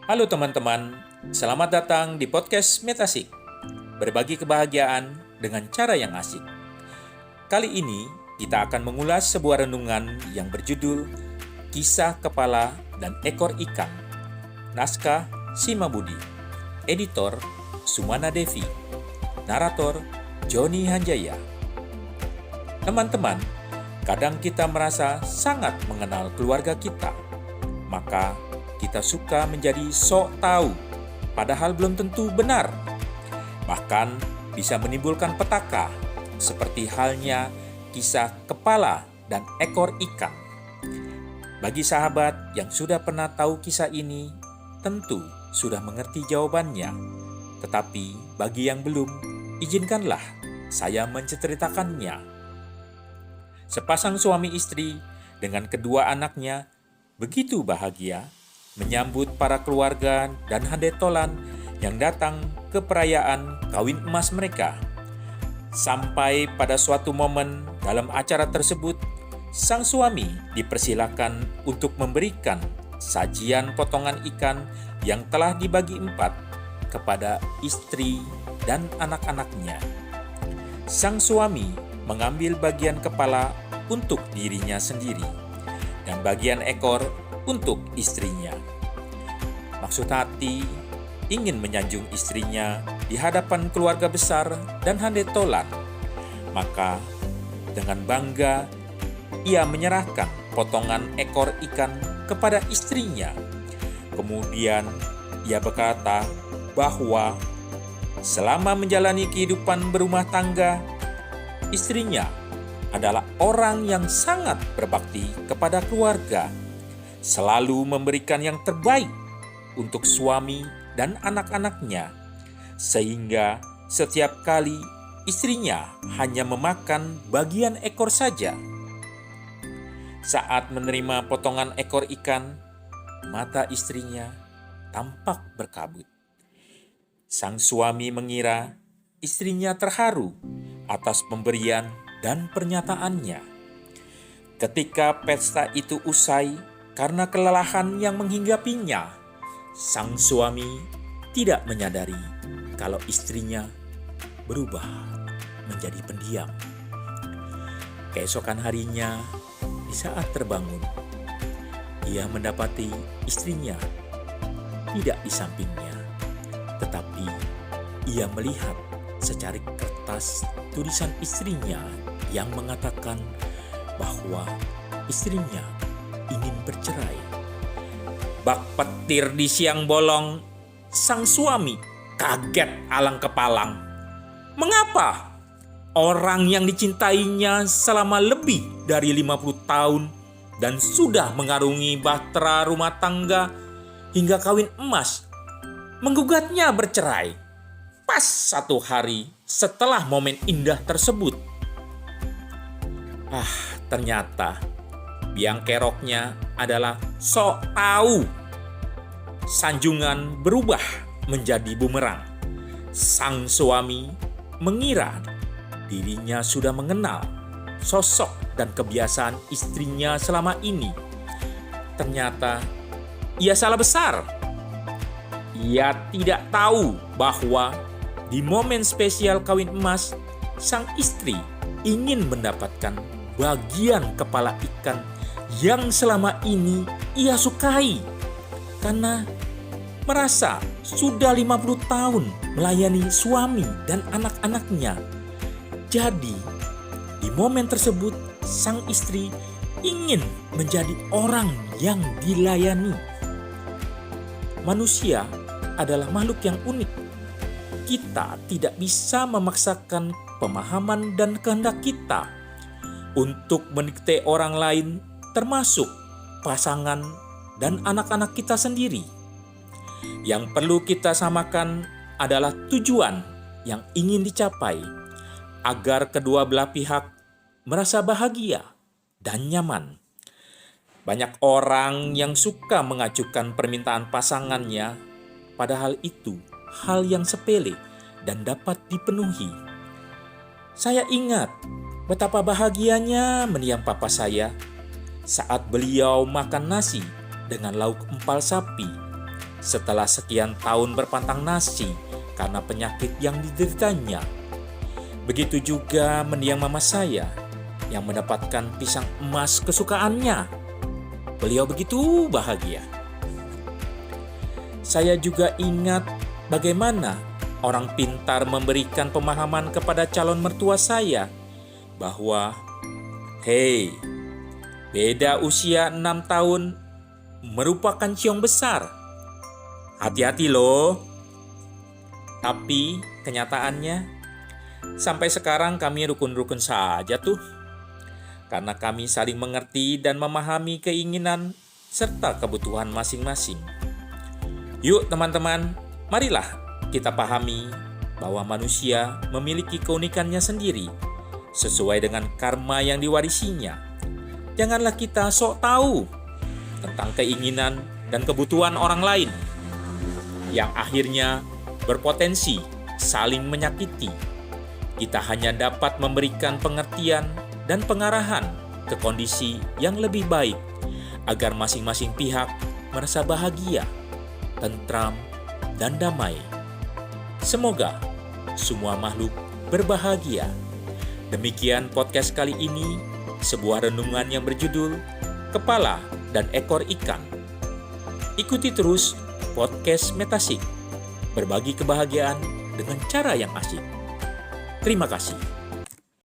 Halo teman-teman, selamat datang di podcast Metasik. Berbagi kebahagiaan dengan cara yang asik. Kali ini kita akan mengulas sebuah renungan yang berjudul Kisah Kepala dan Ekor Ikan. Naskah Sima Budi. Editor Sumana Devi. Narator Joni Hanjaya. Teman-teman, kadang kita merasa sangat mengenal keluarga kita. Maka kita suka menjadi sok tahu, padahal belum tentu benar. Bahkan bisa menimbulkan petaka, seperti halnya kisah kepala dan ekor ikan. Bagi sahabat yang sudah pernah tahu kisah ini, tentu sudah mengerti jawabannya. Tetapi bagi yang belum, izinkanlah saya menceritakannya. Sepasang suami istri dengan kedua anaknya begitu bahagia menyambut para keluarga dan handetolan yang datang ke perayaan kawin emas mereka. Sampai pada suatu momen dalam acara tersebut, sang suami dipersilakan untuk memberikan sajian potongan ikan yang telah dibagi 4 kepada istri dan anak-anaknya. Sang suami mengambil bagian kepala untuk dirinya sendiri dan bagian ekor untuk istrinya. Maksud hati ingin menyanjung istrinya di hadapan keluarga besar dan handetolan. Maka dengan bangga ia menyerahkan potongan ekor ikan kepada istrinya. Kemudian ia berkata bahwa selama menjalani kehidupan berumah tangga, istrinya adalah orang yang sangat berbakti kepada keluarga, selalu memberikan yang terbaik untuk suami dan anak-anaknya, sehingga setiap kali istrinya hanya memakan bagian ekor saja. Saat menerima potongan ekor ikan, mata istrinya tampak berkabut. Sang suami mengira istrinya terharu atas pemberian dan pernyataannya. Ketika pesta itu usai, karena kelelahan yang menghinggapinya, sang suami tidak menyadari kalau istrinya berubah menjadi pendiam. Keesokan harinya, di saat terbangun, ia mendapati istrinya tidak di sampingnya, tetapi ia melihat secarik kertas tulisan istrinya yang mengatakan bahwa istrinya ingin bercerai. Bak petir di siang bolong, sang suami kaget alang kepalang. Mengapa orang yang dicintainya selama lebih dari 50 tahun dan sudah mengarungi bahtera rumah tangga hingga kawin emas menggugatnya bercerai pas 1 hari setelah momen indah tersebut? Ternyata biang keroknya adalah sok tahu. Sanjungan berubah menjadi bumerang. Sang suami mengira dirinya sudah mengenal sosok dan kebiasaan istrinya selama ini. Ternyata ia salah besar. Ia tidak tahu bahwa di momen spesial kawin emas, sang istri ingin mendapatkan bagian kepala ikan yang selama ini ia sukai, karena merasa sudah 50 tahun melayani suami dan anak-anaknya. Jadi, di momen tersebut sang istri ingin menjadi orang yang dilayani. Manusia adalah makhluk yang unik. Kita tidak bisa memaksakan pemahaman dan kehendak kita untuk menikmati orang lain, termasuk pasangan dan anak-anak kita sendiri. Yang perlu kita samakan adalah tujuan yang ingin dicapai, agar kedua belah pihak merasa bahagia dan nyaman. Banyak orang yang suka mengajukan permintaan pasangannya, padahal itu hal yang sepele dan dapat dipenuhi. Saya ingat betapa bahagianya mendiam papa saya saat beliau makan nasi dengan lauk empal sapi setelah sekian tahun berpantang nasi karena penyakit yang dideritanya. Begitu juga mendiang mama saya yang mendapatkan pisang emas kesukaannya. Beliau begitu bahagia. Saya juga ingat bagaimana orang pintar memberikan pemahaman kepada calon mertua saya bahwa, "Hei, beda usia 6 tahun merupakan ciong besar. Hati-hati loh." Tapi kenyataannya, sampai sekarang kami rukun-rukun saja tuh. Karena kami saling mengerti dan memahami keinginan serta kebutuhan masing-masing. Yuk teman-teman, marilah kita pahami bahwa manusia memiliki keunikannya sendiri sesuai dengan karma yang diwarisinya. Janganlah kita sok tahu tentang keinginan dan kebutuhan orang lain yang akhirnya berpotensi saling menyakiti. Kita hanya dapat memberikan pengertian dan pengarahan ke kondisi yang lebih baik agar masing-masing pihak merasa bahagia, tentram, dan damai. Semoga semua makhluk berbahagia. Demikian podcast kali ini, sebuah renungan yang berjudul Kepala dan Ekor Ikan. Ikuti terus podcast Metasik, berbagi kebahagiaan dengan cara yang asik. Terima kasih.